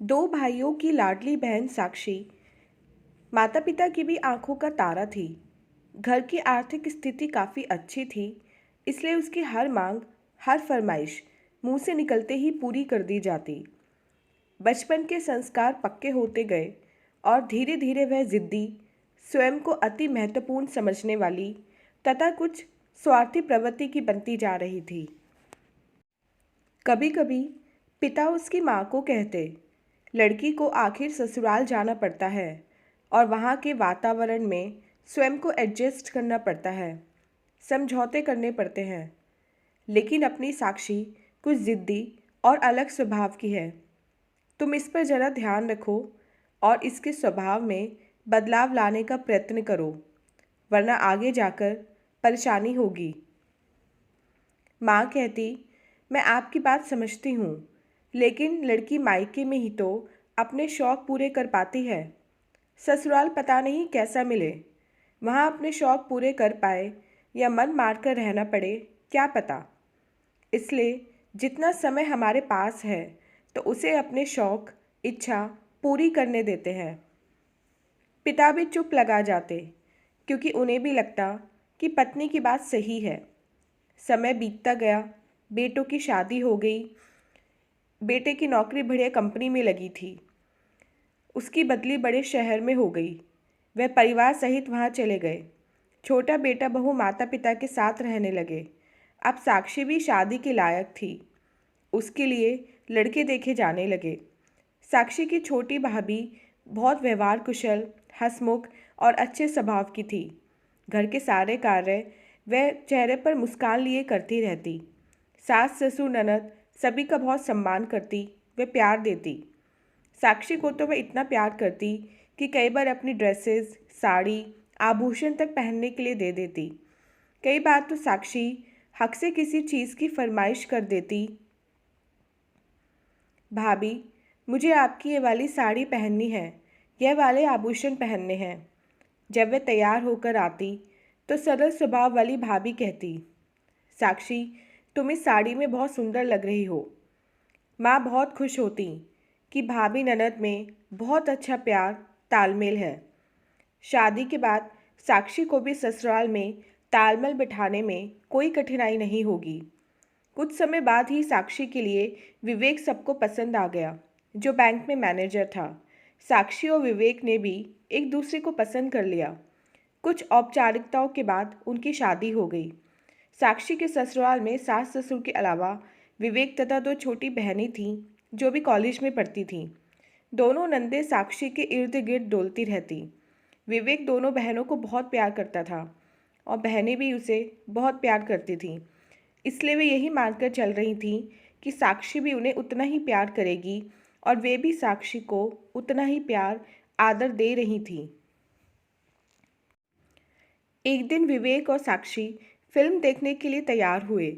दो भाइयों की लाडली बहन साक्षी माता पिता की भी आंखों का तारा थी। घर की आर्थिक स्थिति काफ़ी अच्छी थी, इसलिए उसकी हर मांग, हर फरमाइश मुंह से निकलते ही पूरी कर दी जाती। बचपन के संस्कार पक्के होते गए और धीरे धीरे वह जिद्दी, स्वयं को अति महत्वपूर्ण समझने वाली तथा कुछ स्वार्थी प्रवृत्ति की बनती जा रही थी। कभी कभी पिता उसकी माँ को कहते, लड़की को आखिर ससुराल जाना पड़ता है और वहाँ के वातावरण में स्वयं को एडजस्ट करना पड़ता है, समझौते करने पड़ते हैं। लेकिन अपनी साक्षी कुछ ज़िद्दी और अलग स्वभाव की है। तुम इस पर ज़रा ध्यान रखो और इसके स्वभाव में बदलाव लाने का प्रयत्न करो, वरना आगे जाकर परेशानी होगी। माँ कहती, मैं आपकी बात समझती हूँ, लेकिन लड़की मायके में ही तो अपने शौक़ पूरे कर पाती है। ससुराल पता नहीं कैसा मिले, वहाँ अपने शौक़ पूरे कर पाए या मन मार कर रहना पड़े, क्या पता। इसलिए जितना समय हमारे पास है तो उसे अपने शौक़, इच्छा पूरी करने देते हैं। पिता भी चुप लगा जाते, क्योंकि उन्हें भी लगता कि पत्नी की बात सही है। समय बीतता गया, बेटों की शादी हो गई। बेटे की नौकरी बढ़िया कंपनी में लगी थी, उसकी बदली बड़े शहर में हो गई। वह परिवार सहित वहाँ चले गए। छोटा बेटा बहू माता पिता के साथ रहने लगे। अब साक्षी भी शादी के लायक थी, उसके लिए लड़के देखे जाने लगे। साक्षी की छोटी भाभी बहुत व्यवहार कुशल, हंसमुख और अच्छे स्वभाव की थी। घर के सारे कार्य वह चेहरे पर मुस्कान लिए करती रहती। सास ससुर ननद सभी का बहुत सम्मान करती, वे प्यार देती। साक्षी को तो वह इतना प्यार करती कि कई बार अपनी ड्रेसेस, साड़ी, आभूषण तक पहनने के लिए दे देती। कई बार तो साक्षी हक से किसी चीज़ की फरमाइश कर देती, भाभी मुझे आपकी ये वाली साड़ी पहननी है, यह वाले आभूषण पहनने हैं। जब वह तैयार होकर आती तो सरल स्वभाव वाली भाभी कहती, साक्षी तुम इस साड़ी में बहुत सुंदर लग रही हो। माँ बहुत खुश होती कि भाभी ननद में बहुत अच्छा प्यार तालमेल है। शादी के बाद साक्षी को भी ससुराल में तालमेल बिठाने में कोई कठिनाई नहीं होगी। कुछ समय बाद ही साक्षी के लिए विवेक सबको पसंद आ गया, जो बैंक में मैनेजर था। साक्षी और विवेक ने भी एक दूसरे को पसंद कर लिया। कुछ औपचारिकताओं के बाद उनकी शादी हो गई। साक्षी के ससुराल में सास ससुर के अलावा विवेक तथा दो छोटी बहनें थीं, जो भी कॉलेज में पढ़ती थीं। दोनों नंदे साक्षी के इर्द गिर्द डोलती रहती। विवेक दोनों बहनों को बहुत प्यार करता था और बहनें भी उसे बहुत प्यार करती थीं। इसलिए वे यही मानकर चल रही थीं कि साक्षी भी उन्हें उतना ही प्यार करेगी और वे भी साक्षी को उतना ही प्यार आदर दे रही थीं। एक दिन विवेक और साक्षी फिल्म देखने के लिए तैयार हुए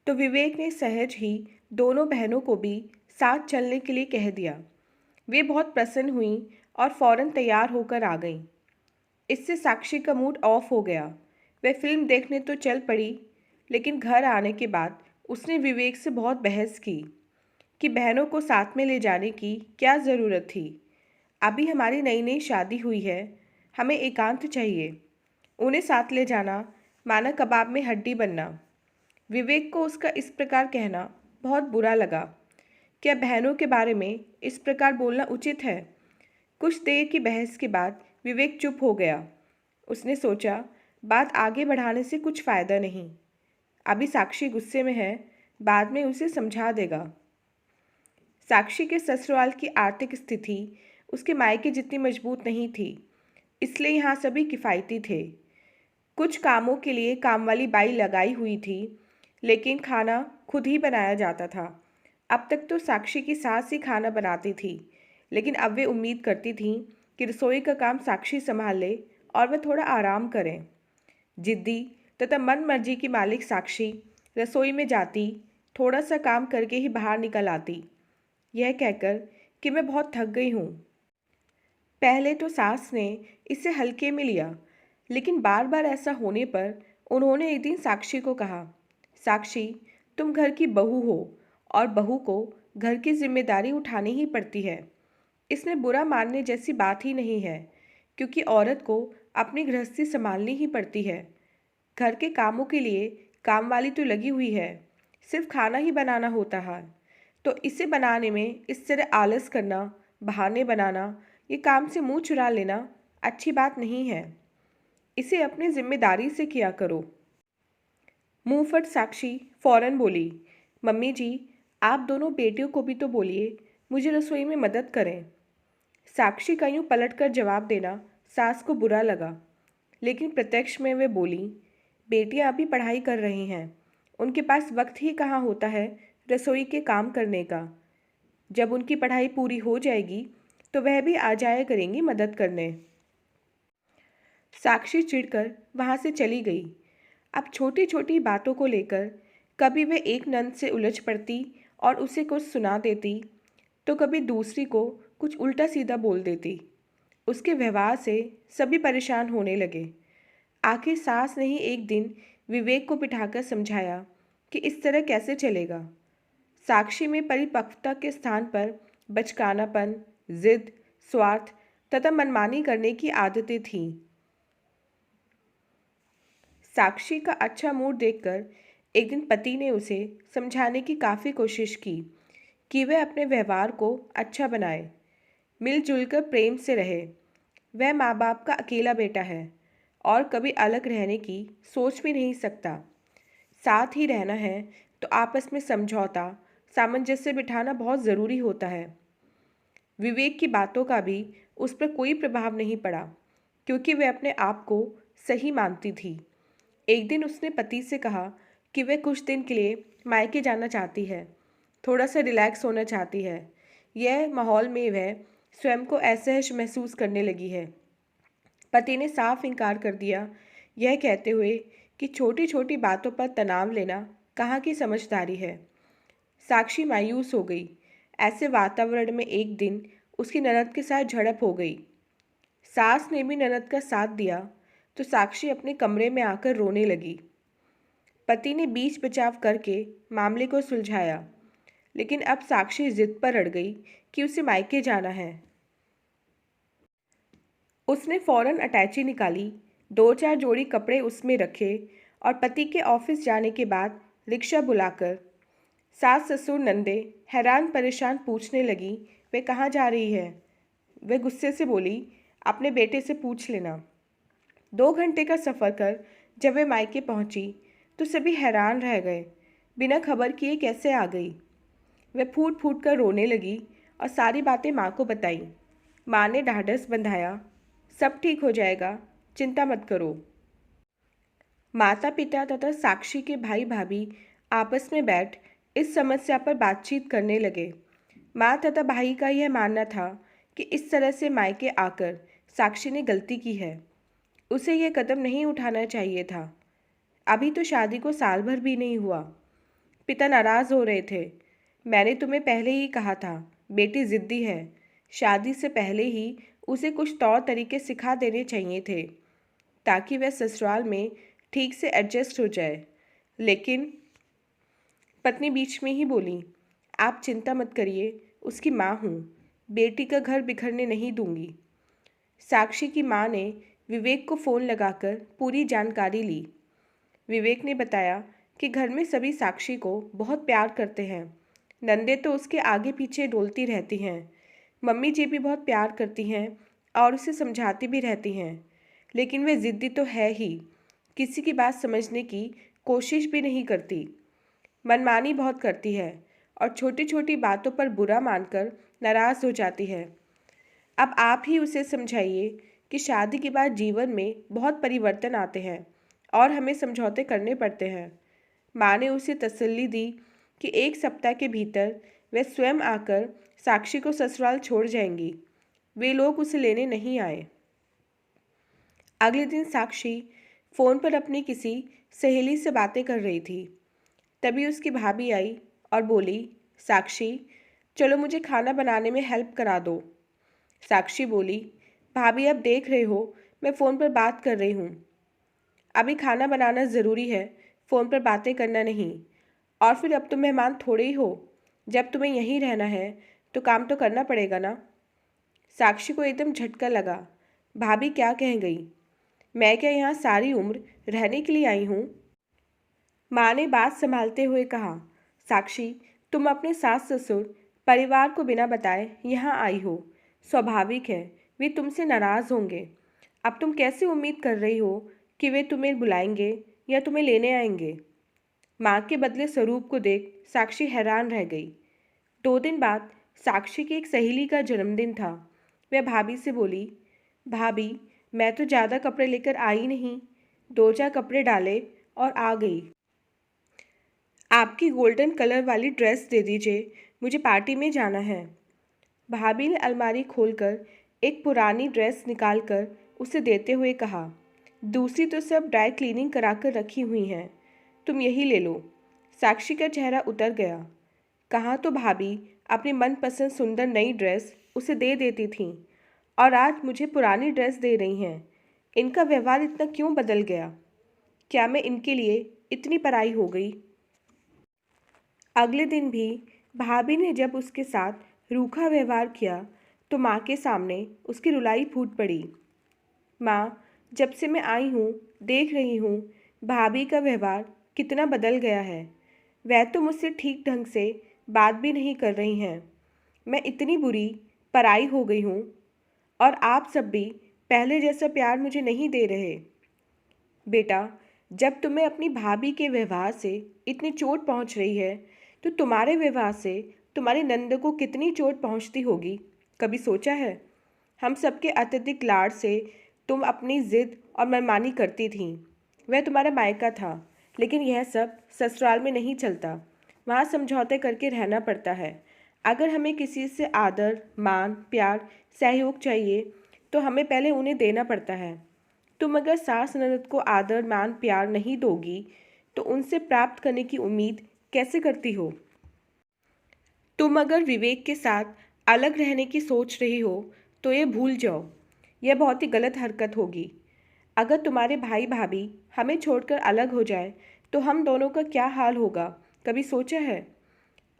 तो विवेक ने सहज ही दोनों बहनों को भी साथ चलने के लिए कह दिया। वे बहुत प्रसन्न हुईं और फौरन तैयार होकर आ गईं। इससे साक्षी का मूड ऑफ हो गया। वह फिल्म देखने तो चल पड़ी, लेकिन घर आने के बाद उसने विवेक से बहुत बहस की कि बहनों को साथ में ले जाने की क्या ज़रूरत थी। अभी हमारी नई नई शादी हुई है, हमें एकांत चाहिए। उन्हें साथ ले जाना माना कबाब में हड्डी बनना। विवेक को उसका इस प्रकार कहना बहुत बुरा लगा। क्या बहनों के बारे में इस प्रकार बोलना उचित है? कुछ देर की बहस के बाद विवेक चुप हो गया। उसने सोचा, बात आगे बढ़ाने से कुछ फ़ायदा नहीं। अभी साक्षी गुस्से में है, बाद में उसे समझा देगा। साक्षी के ससुराल की आर्थिक स्थिति उसके मायके जितनी मजबूत नहीं थी, इसलिए यहाँ सभी किफ़ायती थे। कुछ कामों के लिए काम वाली बाई लगाई हुई थी, लेकिन खाना खुद ही बनाया जाता था। अब तक तो साक्षी की सास ही खाना बनाती थी, लेकिन अब वे उम्मीद करती थीं कि रसोई का काम साक्षी संभाल ले और वह थोड़ा आराम करें। जिद्दी तथा मन मर्जी की मालिक साक्षी रसोई में जाती, थोड़ा सा काम करके ही बाहर निकल आती, यह कहकर कि मैं बहुत थक गई हूँ। पहले तो सास ने इसे हल्के में लिया, लेकिन बार बार ऐसा होने पर उन्होंने एक दिन साक्षी को कहा, साक्षी तुम घर की बहू हो और बहू को घर की जिम्मेदारी उठानी ही पड़ती है। इसमें बुरा मानने जैसी बात ही नहीं है, क्योंकि औरत को अपनी गृहस्थी संभालनी ही पड़ती है। घर के कामों के लिए काम वाली तो लगी हुई है, सिर्फ खाना ही बनाना होता है। तो इसे बनाने में इस तरह आलस करना, बहाने बनाना, ये काम से मुंह चुरा लेना अच्छी बात नहीं है। इसे अपनी जिम्मेदारी से किया करो। मुंहफट साक्षी फौरन बोली, मम्मी जी, आप दोनों बेटियों को भी तो बोलिए, मुझे रसोई में मदद करें। साक्षी का यूं पलटकर जवाब देना सास को बुरा लगा, लेकिन प्रत्यक्ष में वे बोली, बेटियां अभी पढ़ाई कर रही हैं, उनके पास वक्त ही कहाँ होता है रसोई के काम करने का। जब उनकी पढ़ाई पूरी हो जाएगी तो वह भी आ जाया करेंगी मदद करने। साक्षी चिढ़कर वहाँ से चली गई। अब छोटी छोटी बातों को लेकर कभी वे एक नंद से उलझ पड़ती और उसे कुछ सुना देती, तो कभी दूसरी को कुछ उल्टा सीधा बोल देती। उसके व्यवहार से सभी परेशान होने लगे। आखिर सास ने ही एक दिन विवेक को बिठाकर समझाया कि इस तरह कैसे चलेगा। साक्षी में परिपक्वता के स्थान पर बचकानापन, जिद, स्वार्थ तथा मनमानी करने की आदतें थीं। साक्षी का अच्छा मूड देखकर एक दिन पति ने उसे समझाने की काफ़ी कोशिश की कि वह अपने व्यवहार को अच्छा बनाए, मिलजुल कर प्रेम से रहे। वह माँ बाप का अकेला बेटा है और कभी अलग रहने की सोच भी नहीं सकता। साथ ही रहना है तो आपस में समझौता, सामंजस्य बिठाना बहुत ज़रूरी होता है। विवेक की बातों का भी उस पर कोई प्रभाव नहीं पड़ा, क्योंकि वह अपने आप को सही मानती थी। एक दिन उसने पति से कहा कि वह कुछ दिन के लिए मायके जाना चाहती है, थोड़ा सा रिलैक्स होना चाहती है। यह माहौल में वह स्वयं को असहज महसूस करने लगी है। पति ने साफ इनकार कर दिया, यह कहते हुए कि छोटी छोटी बातों पर तनाव लेना कहाँ की समझदारी है। साक्षी मायूस हो गई। ऐसे वातावरण में एक दिन उसकी ननद के साथ झड़प हो गई। सास ने भी ननद का साथ दिया तो साक्षी अपने कमरे में आकर रोने लगी। पति ने बीच बचाव करके मामले को सुलझाया, लेकिन अब साक्षी जिद पर अड़ गई कि उसे मायके जाना है। उसने फौरन अटैची निकाली, दो चार जोड़ी कपड़े उसमें रखे और पति के ऑफिस जाने के बाद रिक्शा बुलाकर सास ससुर नंदे हैरान परेशान पूछने लगी, वे कहाँ जा रही है। वह गुस्से से बोली, अपने बेटे से पूछ लेना। 2 घंटे का सफ़र कर जब वे मायके पहुंची तो सभी हैरान रह गए, बिना खबर किए कैसे आ गई। वह फूट फूट कर रोने लगी और सारी बातें माँ को बताई। माँ ने ढाढ़स बंधाया, सब ठीक हो जाएगा, चिंता मत करो। माता पिता तथा साक्षी के भाई भाभी आपस में बैठ इस समस्या पर बातचीत करने लगे। माँ तथा भाई का यह मानना था कि इस तरह से मायके आकर साक्षी ने गलती की है, उसे यह कदम नहीं उठाना चाहिए था। अभी तो शादी को साल भर भी नहीं हुआ। पिता नाराज़ हो रहे थे। मैंने तुम्हें पहले ही कहा था, बेटी ज़िद्दी है, शादी से पहले ही उसे कुछ तौर तरीके सिखा देने चाहिए थे ताकि वह ससुराल में ठीक से एडजस्ट हो जाए। लेकिन पत्नी बीच में ही बोली, आप चिंता मत करिए, उसकी माँ हूँ, बेटी का घर बिखरने नहीं दूंगी। साक्षी की माँ ने विवेक को फ़ोन लगाकर पूरी जानकारी ली। विवेक ने बताया कि घर में सभी साक्षी को बहुत प्यार करते हैं। नंदे तो उसके आगे पीछे डोलती रहती हैं। मम्मी जी भी बहुत प्यार करती हैं और उसे समझाती भी रहती हैं, लेकिन वह ज़िद्दी तो है ही, किसी की बात समझने की कोशिश भी नहीं करती। मनमानी बहुत करती है और छोटी छोटी बातों पर बुरा मानकर नाराज़ हो जाती है। अब आप ही उसे समझाइए कि शादी के बाद जीवन में बहुत परिवर्तन आते हैं और हमें समझौते करने पड़ते हैं। माँ ने उसे तसल्ली दी कि 1 सप्ताह के भीतर वह स्वयं आकर साक्षी को ससुराल छोड़ जाएंगी। वे लोग उसे लेने नहीं आए। अगले दिन साक्षी फ़ोन पर अपनी किसी सहेली से बातें कर रही थी। तभी उसकी भाभी आई और बोली, साक्षी, चलो मुझे खाना बनाने में हेल्प करा दो। साक्षी बोली, भाभी अब देख रहे हो मैं फ़ोन पर बात कर रही हूँ। अभी खाना बनाना ज़रूरी है, फ़ोन पर बातें करना नहीं। और फिर अब तुम मेहमान थोड़े ही हो, जब तुम्हें यहीं रहना है तो काम तो करना पड़ेगा ना। साक्षी को एकदम झटका लगा। भाभी क्या कह गई? मैं क्या यहाँ सारी उम्र रहने के लिए आई हूँ? माँ ने बात संभालते हुए कहा, साक्षी, तुम अपने सास ससुर परिवार को बिना बताए यहाँ आई हो। स्वाभाविक है वे तुमसे नाराज़ होंगे। अब तुम कैसे उम्मीद कर रही हो कि वे तुम्हें बुलाएंगे या तुम्हें लेने आएंगे? माँ के बदले स्वरूप को देख साक्षी हैरान रह गई। 2 दिन बाद साक्षी की एक सहेली का जन्मदिन था। वह भाभी से बोली, भाभी, मैं तो ज़्यादा कपड़े लेकर आई नहीं, 2-4 कपड़े डाले और आ गई। आपकी गोल्डन कलर वाली ड्रेस दे दीजिए, मुझे पार्टी में जाना है। भाभी ने अलमारी खोलकर एक पुरानी ड्रेस निकालकर उसे देते हुए कहा, दूसरी तो सब ड्राई क्लीनिंग कराकर रखी हुई हैं, तुम यही ले लो। साक्षी का चेहरा उतर गया। कहाँ तो भाभी अपनी मनपसंद सुंदर नई ड्रेस उसे दे देती थीं और आज मुझे पुरानी ड्रेस दे रही हैं। इनका व्यवहार इतना क्यों बदल गया? क्या मैं इनके लिए इतनी पराई हो गई? अगले दिन भी भाभी ने जब उसके साथ रूखा व्यवहार किया तो माँ के सामने उसकी रुलाई फूट पड़ी। माँ, जब से मैं आई हूँ देख रही हूँ भाभी का व्यवहार कितना बदल गया है। वह तो मुझसे ठीक ढंग से बात भी नहीं कर रही हैं। मैं इतनी बुरी पराई हो गई हूँ और आप सब भी पहले जैसा प्यार मुझे नहीं दे रहे। बेटा, जब तुम्हें अपनी भाभी के व्यवहार से इतनी चोट पहुँच रही है तो तुम्हारे व्यवहार से तुम्हारी नंद को कितनी चोट पहुँचती होगी, कभी सोचा है? हम सबके अत्यधिक लाड से तुम अपनी जिद और मनमानी करती थीं। वह तुम्हारा मायका था, लेकिन यह सब ससुराल में नहीं चलता। वहाँ समझौते करके रहना पड़ता है। अगर हमें किसी से आदर, मान, प्यार, सहयोग चाहिए तो हमें पहले उन्हें देना पड़ता है। तुम अगर सास ननद को आदर, मान, प्यार नहीं दोगी तो उनसे प्राप्त करने की उम्मीद कैसे करती हो? तुम अगर विवेक के साथ अलग रहने की सोच रही हो तो ये भूल जाओ, यह बहुत ही गलत हरकत होगी। अगर तुम्हारे भाई भाभी हमें छोड़कर अलग हो जाए तो हम दोनों का क्या हाल होगा, कभी सोचा है?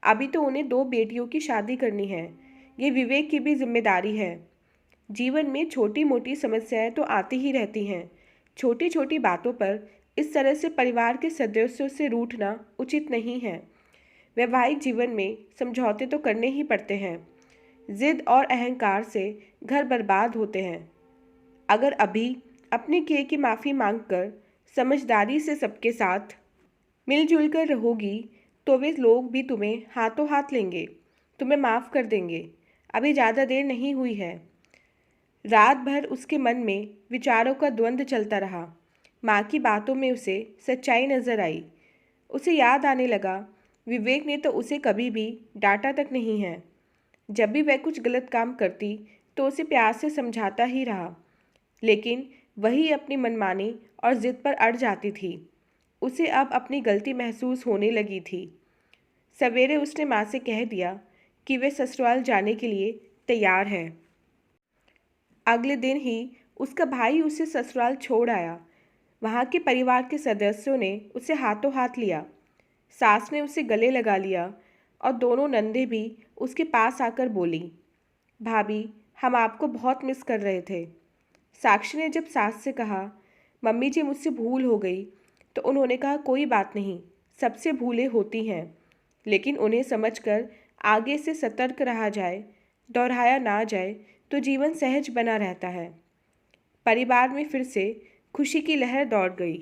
अभी तो उन्हें 2 बेटियों की शादी करनी है, ये विवेक की भी जिम्मेदारी है। जीवन में छोटी मोटी समस्याएं तो आती ही रहती हैं। छोटी छोटी बातों पर इस तरह से परिवार के सदस्यों से रूठना उचित नहीं है। वैवाहिक जीवन में समझौते तो करने ही पड़ते हैं। जिद और अहंकार से घर बर्बाद होते हैं। अगर अभी अपने किए की माफ़ी मांगकर समझदारी से सबके साथ मिलजुल कर रहोगी तो वे लोग भी तुम्हें हाथों हाथ लेंगे, तुम्हें माफ़ कर देंगे। अभी ज़्यादा देर नहीं हुई है। रात भर उसके मन में विचारों का द्वंद्व चलता रहा। माँ की बातों में उसे सच्चाई नजर आई। उसे याद आने लगा, विवेक ने तो उसे कभी भी डांटा तक नहीं है। जब भी वह कुछ गलत काम करती तो उसे प्यार से समझाता ही रहा, लेकिन वही अपनी मनमानी और जिद पर अड़ जाती थी। उसे अब अपनी गलती महसूस होने लगी थी। सवेरे उसने माँ से कह दिया कि वे ससुराल जाने के लिए तैयार है। अगले दिन ही उसका भाई उसे ससुराल छोड़ आया। वहाँ के परिवार के सदस्यों ने उसे हाथों हाथ लिया। सास ने उसे गले लगा लिया और दोनों नंदे भी उसके पास आकर बोली, भाभी, हम आपको बहुत मिस कर रहे थे। साक्षी ने जब सास से कहा, मम्मी जी मुझसे भूल हो गई, तो उन्होंने कहा, कोई बात नहीं, सबसे भूलें होती हैं, लेकिन उन्हें समझकर आगे से सतर्क रहा जाए, दोहराया ना जाए तो जीवन सहज बना रहता है। परिवार में फिर से खुशी की लहर दौड़ गई।